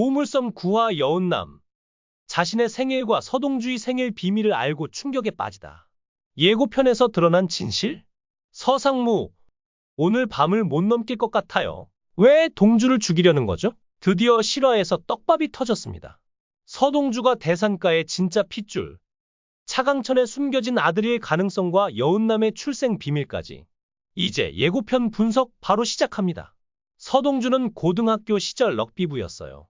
보물섬 구화 여운남. 자신의 생일과 서동주의 생일 비밀을 알고 충격에 빠지다. 예고편에서 드러난 진실? 서상무, 오늘 밤을 못 넘길 것 같아요. 왜 동주를 죽이려는 거죠? 드디어 실화에서 떡밥이 터졌습니다. 서동주가 대산가의 진짜 핏줄, 차강천에 숨겨진 아들일 가능성과 여운남의 출생 비밀까지. 이제 예고편 분석 바로 시작합니다. 서동주는 고등학교 시절 럭비부였어요.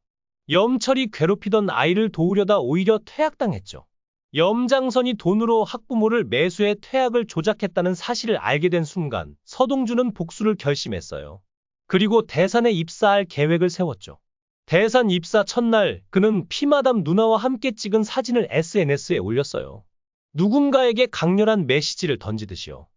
염철이 괴롭히던 아이를 도우려다 오히려 퇴학당했죠. 염장선이 돈으로 학부모를 매수해 퇴학을 조작했다는 사실을 알게 된 순간 서동주는 복수를 결심했어요. 그리고 대산에 입사할 계획을 세웠죠. 대산 입사 첫날 그는 피마담 누나와 함께 찍은 사진을 SNS에 올렸어요. 누군가에게 강렬한 메시지를 던지듯이요.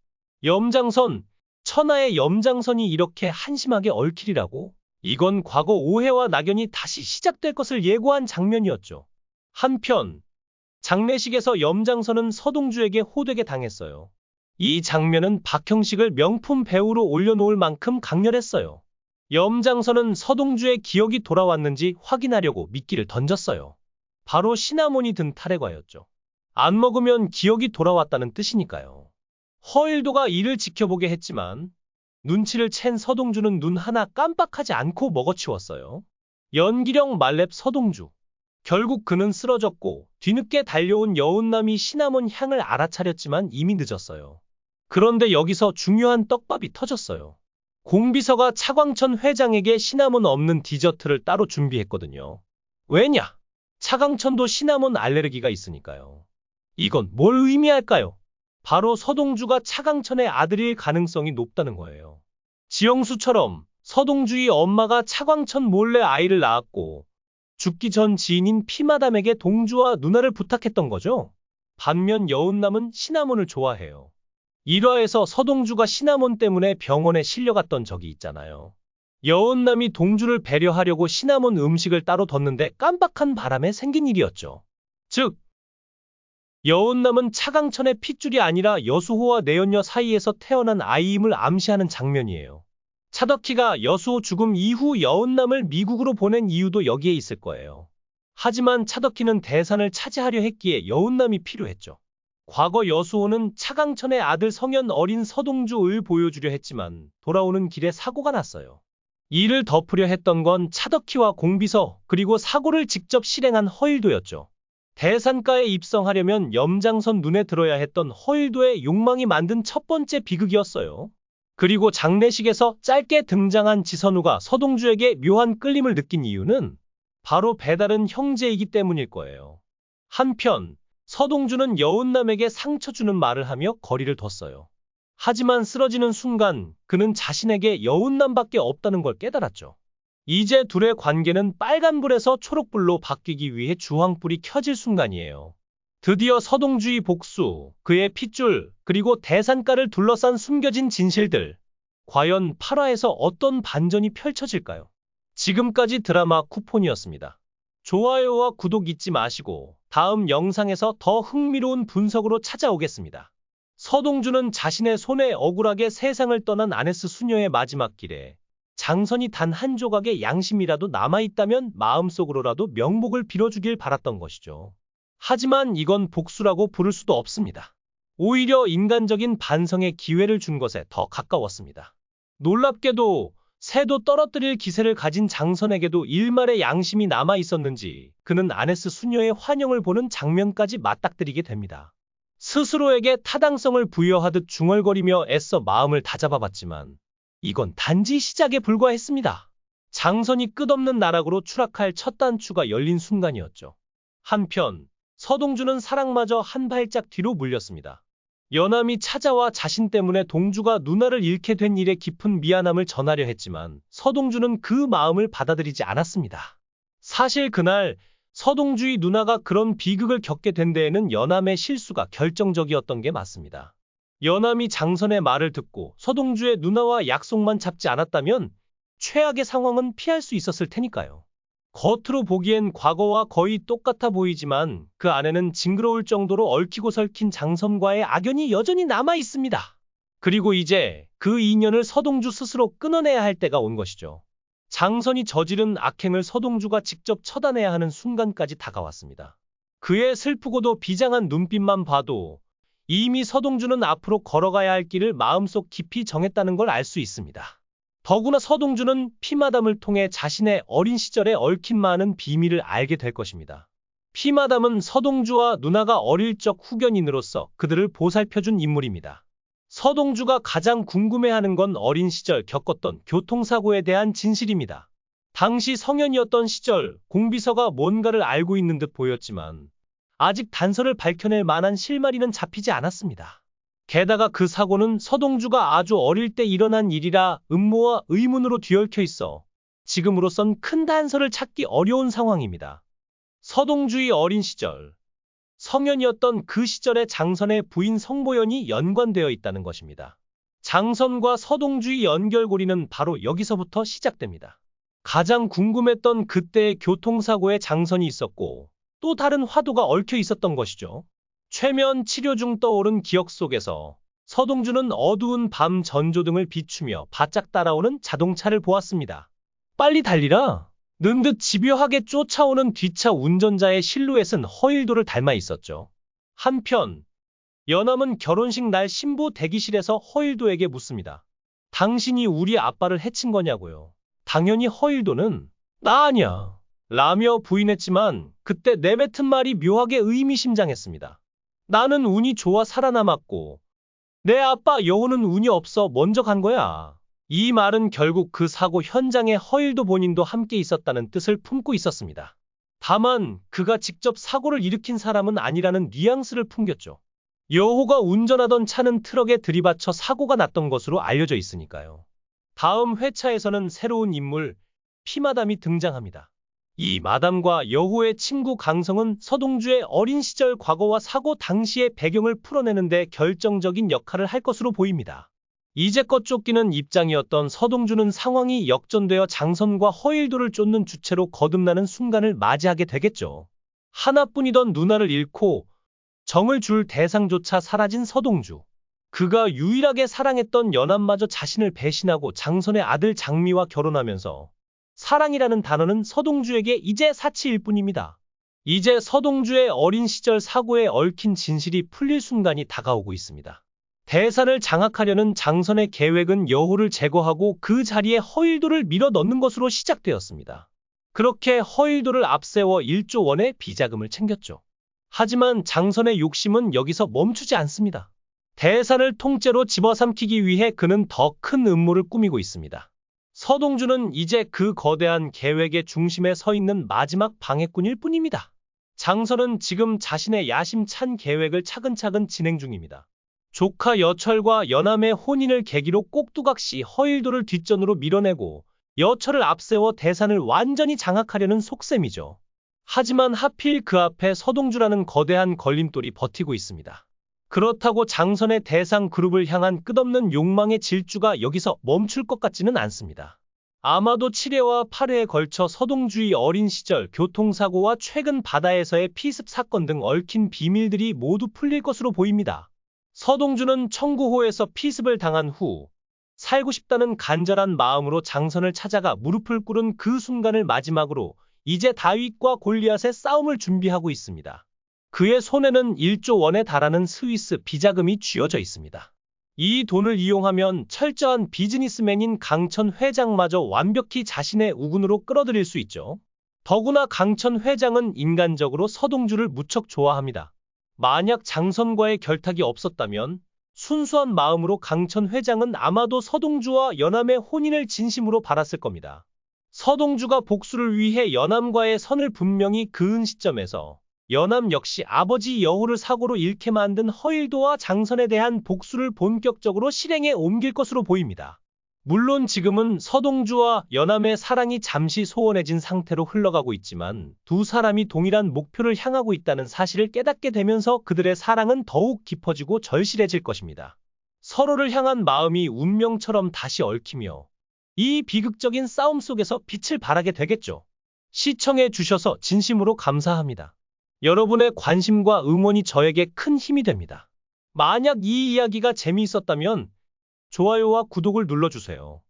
염장선, 천하의 염장선이 이렇게 한심하게 얽히리라고? 이건 과거 오해와 낙연이 다시 시작될 것을 예고한 장면이었죠. 한편 장례식에서 염장선은 서동주에게 호되게 당했어요. 이 장면은 박형식을 명품 배우로 올려놓을 만큼 강렬했어요. 염장선은 서동주의 기억이 돌아왔는지 확인하려고 미끼를 던졌어요. 바로 시나몬이 든 탈핵과였죠. 안 먹으면 기억이 돌아왔다는 뜻이니까요. 허일도가 이를 지켜보게 했지만 눈치를 챈 서동주는 눈 하나 깜빡하지 않고 먹어치웠어요. 연기령 말렙 서동주. 결국 그는 쓰러졌고 뒤늦게 달려온 여운남이 시나몬 향을 알아차렸지만 이미 늦었어요. 그런데 여기서 중요한 떡밥이 터졌어요. 공비서가 차광천 회장에게 시나몬 없는 디저트를 따로 준비했거든요. 왜냐? 차광천도 시나몬 알레르기가 있으니까요. 이건 뭘 의미할까요? 바로 서동주가 차광천의 아들일 가능성이 높다는 거예요. 지영수처럼 서동주의 엄마가 차광천 몰래 아이를 낳았고 죽기 전 지인인 피마담에게 동주와 누나를 부탁했던 거죠. 반면 여운남은 시나몬을 좋아해요. 1화에서 서동주가 시나몬 때문에 병원에 실려갔던 적이 있잖아요. 여운남이 동주를 배려하려고 시나몬 음식을 따로 뒀는데 깜빡한 바람에 생긴 일이었죠. 즉, 여운남은 차강천의 핏줄이 아니라 여수호와 내연녀 사이에서 태어난 아이임을 암시하는 장면이에요. 차덕희가 여수호 죽음 이후 여운남을 미국으로 보낸 이유도 여기에 있을 거예요. 하지만 차덕희는 대산을 차지하려 했기에 여운남이 필요했죠. 과거 여수호는 차강천의 아들 성현 어린 서동주를 보여주려 했지만 돌아오는 길에 사고가 났어요. 이를 덮으려 했던 건 차덕희와 공비서 그리고 사고를 직접 실행한 허일도였죠. 대산가에 입성하려면 염장선 눈에 들어야 했던 허일도의 욕망이 만든 첫 번째 비극이었어요. 그리고 장례식에서 짧게 등장한 지선우가 서동주에게 묘한 끌림을 느낀 이유는 바로 배다른 형제이기 때문일 거예요. 한편 서동주는 여운남에게 상처 주는 말을 하며 거리를 뒀어요. 하지만 쓰러지는 순간 그는 자신에게 여운남밖에 없다는 걸 깨달았죠. 이제 둘의 관계는 빨간불에서 초록불로 바뀌기 위해 주황불이 켜질 순간이에요. 드디어 서동주의 복수, 그의 핏줄, 그리고 대산가를 둘러싼 숨겨진 진실들. 과연 8화에서 어떤 반전이 펼쳐질까요? 지금까지 드라마 쿠폰이었습니다. 좋아요와 구독 잊지 마시고 다음 영상에서 더 흥미로운 분석으로 찾아오겠습니다. 서동주는 자신의 손에 억울하게 세상을 떠난 아네스 수녀의 마지막 길에 장선이 단 한 조각의 양심이라도 남아있다면 마음속으로라도 명복을 빌어주길 바랐던 것이죠. 하지만 이건 복수라고 부를 수도 없습니다. 오히려 인간적인 반성의 기회를 준 것에 더 가까웠습니다. 놀랍게도 새도 떨어뜨릴 기세를 가진 장선에게도 일말의 양심이 남아있었는지 그는 아네스 수녀의 환영을 보는 장면까지 맞닥뜨리게 됩니다. 스스로에게 타당성을 부여하듯 중얼거리며 애써 마음을 다잡아봤지만 이건 단지 시작에 불과했습니다. 장선이 끝없는 나락으로 추락할 첫 단추가 열린 순간이었죠. 한편 서동주는 사랑마저 한 발짝 뒤로 물렸습니다. 여남이 찾아와 자신 때문에 동주가 누나를 잃게 된 일에 깊은 미안함을 전하려 했지만 서동주는 그 마음을 받아들이지 않았습니다. 사실 그날 서동주의 누나가 그런 비극을 겪게 된 데에는 여남의 실수가 결정적이었던 게 맞습니다. 여남이 장선의 말을 듣고 서동주의 누나와 약속만 잡지 않았다면 최악의 상황은 피할 수 있었을 테니까요. 겉으로 보기엔 과거와 거의 똑같아 보이지만 그 안에는 징그러울 정도로 얽히고 설킨 장선과의 악연이 여전히 남아 있습니다. 그리고 이제 그 인연을 서동주 스스로 끊어내야 할 때가 온 것이죠. 장선이 저지른 악행을 서동주가 직접 처단해야 하는 순간까지 다가왔습니다. 그의 슬프고도 비장한 눈빛만 봐도 이미 서동주는 앞으로 걸어가야 할 길을 마음속 깊이 정했다는 걸 알 수 있습니다. 더구나 서동주는 피마담을 통해 자신의 어린 시절에 얽힌 많은 비밀을 알게 될 것입니다. 피마담은 서동주와 누나가 어릴 적 후견인으로서 그들을 보살펴준 인물입니다. 서동주가 가장 궁금해하는 건 어린 시절 겪었던 교통사고에 대한 진실입니다. 당시 성년이었던 시절 공비서가 뭔가를 알고 있는 듯 보였지만 아직 단서를 밝혀낼 만한 실마리는 잡히지 않았습니다. 게다가 그 사고는 서동주가 아주 어릴 때 일어난 일이라 음모와 의문으로 뒤얽혀 있어 지금으로선 큰 단서를 찾기 어려운 상황입니다. 서동주의 어린 시절, 성년이었던 그 시절에 장선의 부인 성보연이 연관되어 있다는 것입니다. 장선과 서동주의 연결고리는 바로 여기서부터 시작됩니다. 가장 궁금했던 그때의 교통사고에 장선이 있었고 또 다른 화두가 얽혀 있었던 것이죠. 최면 치료 중 떠오른 기억 속에서 서동주는 어두운 밤 전조등을 비추며 바짝 따라오는 자동차를 보았습니다. 빨리 달리라! 는 듯 집요하게 쫓아오는 뒷차 운전자의 실루엣은 허일도를 닮아 있었죠. 한편 연암은 결혼식 날 신부 대기실에서 허일도에게 묻습니다. 당신이 우리 아빠를 해친 거냐고요. 당연히 허일도는 나 아니야 라며 부인했지만 그때 내뱉은 말이 묘하게 의미심장했습니다. 나는 운이 좋아 살아남았고 내 아빠 여우는 운이 없어 먼저 간 거야. 이 말은 결국 그 사고 현장에 허일도 본인도 함께 있었다는 뜻을 품고 있었습니다. 다만 그가 직접 사고를 일으킨 사람은 아니라는 뉘앙스를 풍겼죠. 여호가 운전하던 차는 트럭에 들이받쳐 사고가 났던 것으로 알려져 있으니까요. 다음 회차에서는 새로운 인물, 피마담이 등장합니다. 이 마담과 여호의 친구 강성은 서동주의 어린 시절 과거와 사고 당시의 배경을 풀어내는 데 결정적인 역할을 할 것으로 보입니다. 이제껏 쫓기는 입장이었던 서동주는 상황이 역전되어 장선과 허일도를 쫓는 주체로 거듭나는 순간을 맞이하게 되겠죠. 하나뿐이던 누나를 잃고 정을 줄 대상조차 사라진 서동주. 그가 유일하게 사랑했던 연암마저 자신을 배신하고 장선의 아들 장미와 결혼하면서 사랑이라는 단어는 서동주에게 이제 사치일 뿐입니다. 이제 서동주의 어린 시절 사고에 얽힌 진실이 풀릴 순간이 다가오고 있습니다. 대산을 장악하려는 장선의 계획은 여호를 제거하고 그 자리에 허일도를 밀어넣는 것으로 시작되었습니다. 그렇게 허일도를 앞세워 1조 원의 비자금을 챙겼죠. 하지만 장선의 욕심은 여기서 멈추지 않습니다. 대산을 통째로 집어삼키기 위해 그는 더 큰 음모를 꾸미고 있습니다. 서동주는 이제 그 거대한 계획의 중심에 서 있는 마지막 방해꾼일 뿐입니다. 장선은 지금 자신의 야심찬 계획을 차근차근 진행 중입니다. 조카 여철과 연암의 혼인을 계기로 꼭두각시 허일도를 뒷전으로 밀어내고 여철을 앞세워 대산을 완전히 장악하려는 속셈이죠. 하지만 하필 그 앞에 서동주라는 거대한 걸림돌이 버티고 있습니다. 그렇다고 장선의 대상 그룹을 향한 끝없는 욕망의 질주가 여기서 멈출 것 같지는 않습니다. 아마도 7회와 8회에 걸쳐 서동주의 어린 시절 교통사고와 최근 바다에서의 피습 사건 등 얽힌 비밀들이 모두 풀릴 것으로 보입니다. 서동주는 청구호에서 피습을 당한 후 살고 싶다는 간절한 마음으로 장선을 찾아가 무릎을 꿇은 그 순간을 마지막으로 이제 다윗과 골리앗의 싸움을 준비하고 있습니다. 그의 손에는 1조 원에 달하는 스위스 비자금이 쥐어져 있습니다. 이 돈을 이용하면 철저한 비즈니스맨인 강천 회장마저 완벽히 자신의 우군으로 끌어들일 수 있죠. 더구나 강천 회장은 인간적으로 서동주를 무척 좋아합니다. 만약 장선과의 결탁이 없었다면 순수한 마음으로 강천 회장은 아마도 서동주와 연암의 혼인을 진심으로 바랐을 겁니다. 서동주가 복수를 위해 연암과의 선을 분명히 그은 시점에서 연암 역시 아버지 여호를 사고로 잃게 만든 허일도와 장선에 대한 복수를 본격적으로 실행에 옮길 것으로 보입니다. 물론 지금은 서동주와 연암의 사랑이 잠시 소원해진 상태로 흘러가고 있지만 두 사람이 동일한 목표를 향하고 있다는 사실을 깨닫게 되면서 그들의 사랑은 더욱 깊어지고 절실해질 것입니다. 서로를 향한 마음이 운명처럼 다시 얽히며 이 비극적인 싸움 속에서 빛을 발하게 되겠죠. 시청해 주셔서 진심으로 감사합니다. 여러분의 관심과 응원이 저에게 큰 힘이 됩니다. 만약 이 이야기가 재미있었다면 좋아요와 구독을 눌러주세요.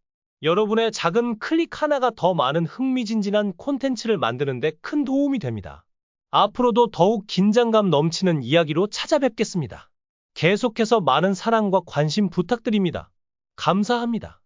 여러분의 작은 클릭 하나가 더 많은 흥미진진한 콘텐츠를 만드는 데 큰 도움이 됩니다. 앞으로도 더욱 긴장감 넘치는 이야기로 찾아뵙겠습니다. 계속해서 많은 사랑과 관심 부탁드립니다. 감사합니다.